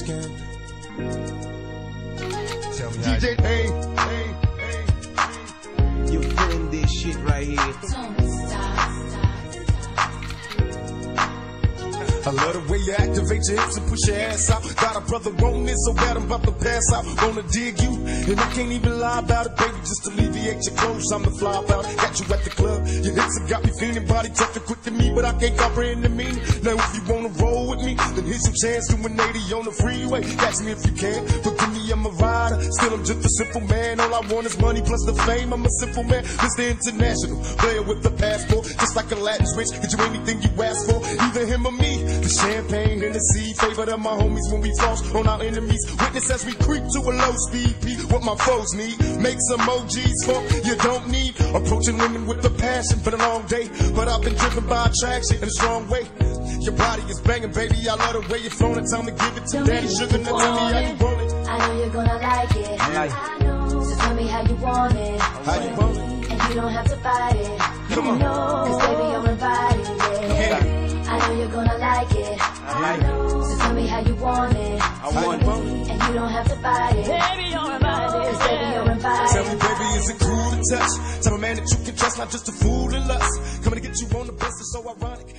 can. Tell me DJ, hey. You're feeling this shit right here. I love the way you activate your hips and push your ass out. Got a brother on this, so bad I'm about to pass out. Gonna dig you, and I can't even lie about it, baby. Just alleviate your clothes, I'm the fly about it. Got you at the club, your hips have got me feeling. Body tough and quick to me, but I can't comprehend the meaning. Now if you wanna roll with me, then here's your chance to an 80 on the freeway. Catch me if you can, forgive me, I'm a rider. Still I'm just a simple man, all I want is money plus the fame. I'm a simple man, Mr. International, player with the passport. Just like a Latin switch, get you anything you ask for, either him or me. The champagne and the sea, favorite of my homies when we floss on our enemies. Witness as we creep to a low speed, beat what my foes need. Make some OGs for you don't need. Approaching women with a passion for the long day, but I've been driven by attraction in a strong way. Your body is banging, baby, I love the way you're flowing. Time to give it to Daddy Sugar, now tell me how you want it. I know you're gonna like it. I know. So tell me how you want it. How you want it? And you don't have to fight it. Come on. Cause baby, you're invited, yeah. I know you're gonna like it. I know. So tell me how you want it. I want it. And you don't have to fight it. Baby, you're invited. Cause baby, you're invited. Tell me, baby, is it cool to touch? Tell a man that you can trust, not just a fool in lust. Coming to get you on the bus, it's so ironic.